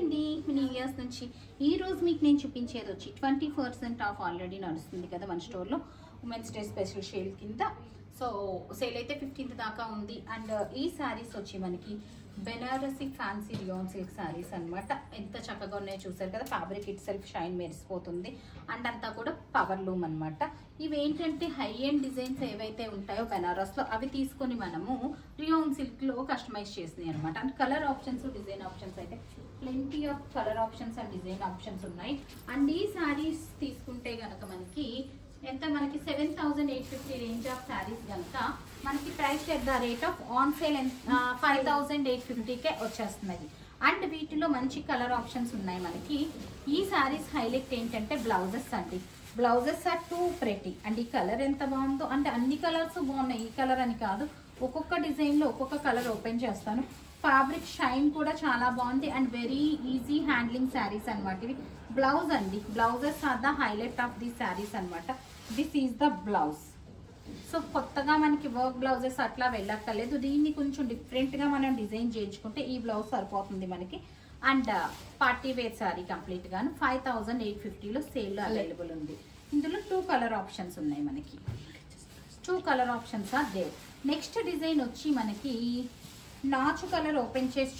అండి new years నుంచి ఈ రోజు మీకు నేను చూపించేది వచ్చి 20% ఆఫ్ ఆల్రెడీ నడుస్తుంది కదా మన స్టోర్లో ఉమెన్స్ డే స్పెషల్ సేల్ కింద. సో సేల్ అయితే 15th దాకా ఉంది. అండ్ ఈ శారీస్ వచ్చి మనకి Banarasi fancy rayon silk saris అనమాట. ఎంత చక్కగా ఉన్నాయో చూసారు కదా. ఫ్యాబ్రిక్ ఇట్ సెల్ఫ్ షైన్ మెరిసిపోతుంది అండ్ అంతా కూడా పవర్ లూమ్ అనమాట. ఇవి ఏంటంటే హై ఎండ్ డిజైన్స్ ఏవైతే ఉంటాయో బెనారస్లో అవి తీసుకొని మనము రియాన్ సిల్క్లో కస్టమైజ్ చేసినాయి అనమాట. And colour options design options అయితే plenty of colour options and design options ఉన్నాయి. అండ్ ఈ శారీస్ తీసుకుంటే కనుక మనకి ఎంత మనకి 7,850 రేంజ్ ఆఫ్ శారీస్ కనుక మనకి price at the rate of on sale 5,850కే వచ్చేస్తున్నాయి. అండ్ వీటిలో మంచి కలర్ ఆప్షన్స్ ఉన్నాయి మనకి. ఈ శారీస్ హైలైట్ ఏంటంటే బ్లౌజెస్ అండి. Blouses are too pretty and ఈ కలర్ ఎంత బాగుందో, అంటే అన్ని కలర్స్ బాగున్నాయి, ఈ కలర్ అని కాదు, ఒక్కొక్క డిజైన్లో ఒక్కొక్క కలర్ ఓపెన్ చేస్తాను. ఫ్యాబ్రిక్ షైన్ కూడా చాలా బాగుంది and very easy handling saris అనమాట ఇవి. బ్లౌజ్ అండి, blouses are the highlight of the saris అనమాట. This is the blouse. So కొత్తగా మనకి వర్క్ బ్లౌజెస్ అట్లా వెళ్ళక్కర్లేదు, దీన్ని కొంచెం డిఫరెంట్గా మనం డిజైన్ చేయించుకుంటే ఈ బ్లౌజ్ సరిపోతుంది మనకి. And party wear sari complete గాను 5,850లో సేల్ అవైలబుల్ ఉంది. ఇందులో 2 కలర్ ఆప్షన్స్ ఉన్నాయి మనకి. 2 colour options are there. Next design వచ్చి మనకి నాచు కలర్ ఓపెన్ చేసి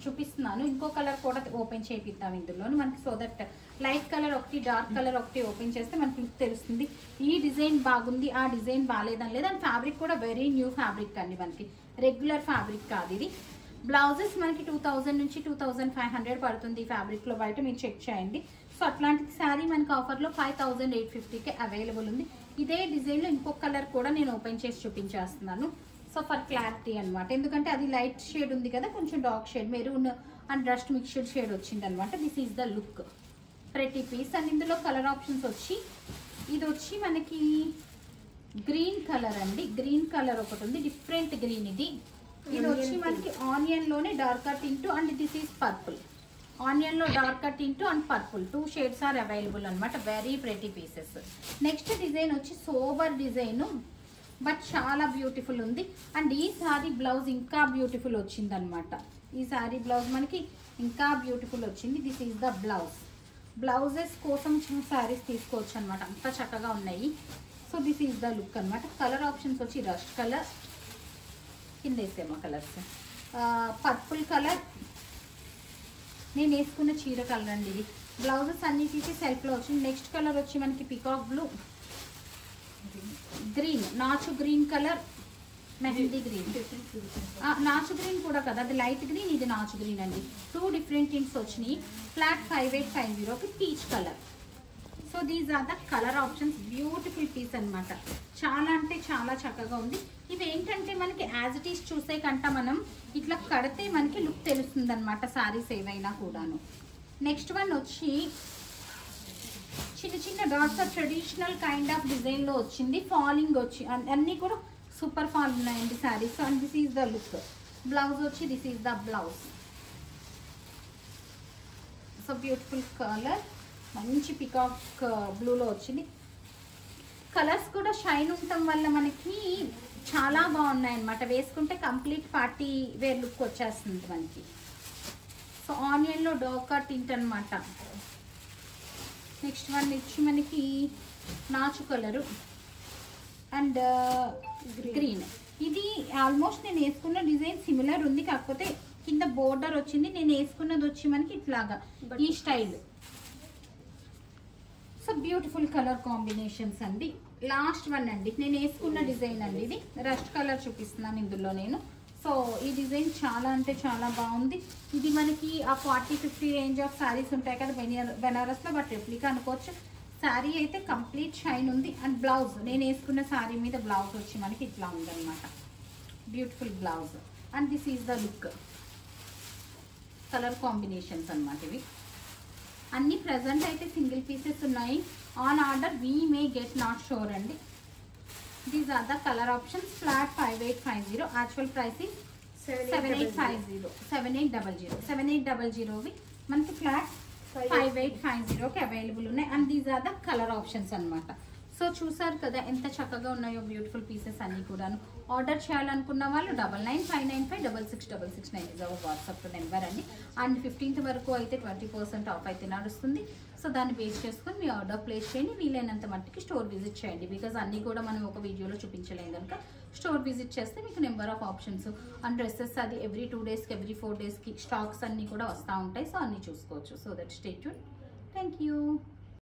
చూపిస్తున్నాను. ఇంకో కలర్ కూడా ఓపెన్ చేపిద్దాం ఇందులో మనకి. సో దట్ లైట్ కలర్ ఒకటి డార్క్ కలర్ ఒకటి ఓపెన్ చేస్తే మనకి తెలుస్తుంది ఈ డిజైన్ బాగుంది ఆ డిజైన్ బాగాలేదని లేదు. అండ్ ఫ్యాబ్రిక్ కూడా వెరీ న్యూ ఫ్యాబ్రిక్ అండి, మనకి రెగ్యులర్ ఫ్యాబ్రిక్ కాదు ఇది. బ్లౌజెస్ మనకి 2,000 నుంచి 2,500 పడుతుంది ఈ ఫ్యాబ్రిక్లో, బయట మీరు చెక్ చేయండి. సో అట్లాంటి శారీ మనకి ఆఫర్లో 5,850కే అవైలబుల్ ఉంది. ఇదే డిజైన్లో ఇంకొక కలర్ కూడా నేను ఓపెన్ చేసి చూపించేస్తున్నాను. సో ఫర్ క్లారిటీ అనమాట, ఎందుకంటే అది లైట్ షేడ్ ఉంది కదా, కొంచెం dark shade maroon and dust mixed shade వచ్చింది అనమాట. This is the look, pretty piece. And ఇందులో కలర్ ఆప్షన్స్ వచ్చి ఇది వచ్చి మనకి గ్రీన్ కలర్ అండి. గ్రీన్ కలర్ ఒకటి ఉంది, డిఫరెంట్ గ్రీన్ ఇది. ఇది వచ్చి మనకి ఆనియన్ లోనే darker tint and this is purple. Onion లో darker tint and purple 2 shades are available అనమాట. Very pretty pieces. Next design వచ్చి సోబర్ డిజైన్ బట్ చాలా బ్యూటిఫుల్ ఉంది. అండ్ ఈ సారీ బ్లౌజ్ ఇంకా బ్యూటిఫుల్ వచ్చింది అనమాట. ఈ సారీ బ్లౌజ్ మనకి ఇంకా బ్యూటిఫుల్ వచ్చింది. This is the blouse. Blouses కోసం శారీస్ తీసుకోవచ్చు అనమాట, అంత చక్కగా ఉన్నాయి. So this is the look అనమాట. కలర్ ఆప్షన్స్ వచ్చి రస్ట్ కలర్, కింద వేసేమో కలర్స్, పర్పుల్ కలర్, నేను వేసుకున్న చీర కలర్ అండి ఇది. బ్లౌజెస్ అన్నిటికీ సెల్ఫ్లో వచ్చింది. నెక్స్ట్ కలర్ వచ్చి మనకి పికాక్ బ్లూ, గ్రీన్, నాచు గ్రీన్ కలర్, మెహందీ గ్రీన్. నాచు గ్రీన్ కూడా కదా, అది లైట్ గ్రీన్, ఇది నాచు గ్రీన్ అండి. 2 డిఫరెంట్ టింట్స్ వచ్చినాయి. ఫ్లాట్ 5,850కి peach colour. So these are the colour options. Beautiful piece అనమాట, చాలా అంటే చాలా చక్కగా ఉంది. ఇవి ఏంటంటే మనకి యాజ్ ఇట్ ఈస్ చూసే కంట మనం ఇట్లా కడితే మనకి లుక్ తెలుస్తుంది అనమాట శారీస్ ఏవైనా కూడాను. నెక్స్ట్ వన్ వచ్చి చిన్న చిన్న డాట్స్ ట్రెడిషనల్ కైండ్ ఆఫ్ డిజైన్లో వచ్చింది. ఫాలింగ్ వచ్చి అన్నీ కూడా సూపర్ ఫాల్ ఉన్నాయండి saris. And this is the look. Blouse వచ్చి this is the blouse. So beautiful colour, మంచి పికాక్ బ్లూలో వచ్చింది. కలర్స్ కూడా షైన్ ఉండటం వల్ల మనకి చాలా బాగున్నాయి అన్నమాట. వేసుకుంటే కంప్లీట్ పార్టీ వేర్ లుక్ వచ్చేస్తుంది మనకి. సో ఆనియన్లో డార్కర్ టింట్ అనమాట. నెక్స్ట్ వన్ వచ్చి మనకి నాచు కలరు అండ్ గ్రీన్. ఇది ఆల్మోస్ట్ నేను వేసుకున్న డిజైన్ సిమిలర్ ఉంది, కాకపోతే కింద బోర్డర్ వచ్చింది. నేను వేసుకున్నది వచ్చి మనకి ఇట్లాగా ఈ style. So beautiful colour combinations అండి. లాస్ట్ వన్ అండి, నేను వేసుకున్న డిజైన్ అండి ఇది. రస్ట్ కలర్ చూపిస్తున్నాను ఇందులో నేను. సో ఈ డిజైన్ చాలా అంటే చాలా బాగుంది. ఇది మనకి ఆ 40-50 రేంజ్ ఆఫ్ శారీస్ ఉంటాయి కదా బెనారస్లో, బట్ రెప్లికా అనుకోవచ్చు. శారీ అయితే కంప్లీట్ షైన్ ఉంది. అండ్ బ్లౌజ్, నేను వేసుకున్న శారీ మీద బ్లౌజ్ వచ్చి మనకి ఇట్లా ఉందన్నమాట. Beautiful blouse. And this is the look. Colour combinations అనమాట ఇవి. అన్ని ప్రజెంట్ అయితే సింగిల్ పీసెస్ ఉన్నాయి. On order we may get not sure అండి. These are the colour options. Flat 5,850. Actual price 7,850. 7,800 మనకి ఫ్లాట్ 5,850కి అవైలబుల్ ఉన్నాయి. And these are the colour options అనమాట. సో చూసారు కదా ఎంత చక్కగా ఉన్నాయో బ్యూటిఫుల్ పీసెస్ అన్నీ కూడాను. ఆర్డర్ చేయాలనుకున్న వాళ్ళు 9959566669 ఇస్ అవర్ వాట్సాప్ నెంబర్ అండి. అండ్ 15th వరకు అయితే 20% ఆఫ్ అయితే నడుస్తుంది. సో దాన్ని బేస్ చేసుకొని మీ ఆర్డర్ ప్లేస్ చేయండి. వీలైనంత మట్టికి స్టోర్ విజిట్ చేయండి. బికాజ్ అన్నీ కూడా మనం ఒక వీడియోలో చూపించలేం కనుక స్టోర్ విజిట్ చేస్తే మీకు number of options and dresses అది ఎవ్రీ 2 డేస్కి ఎవ్రీ 4 డేస్కి స్టాక్స్ అన్నీ కూడా వస్తూ ఉంటాయి. సో అన్నీ చూసుకోవచ్చు. So that stay tune. Thank you.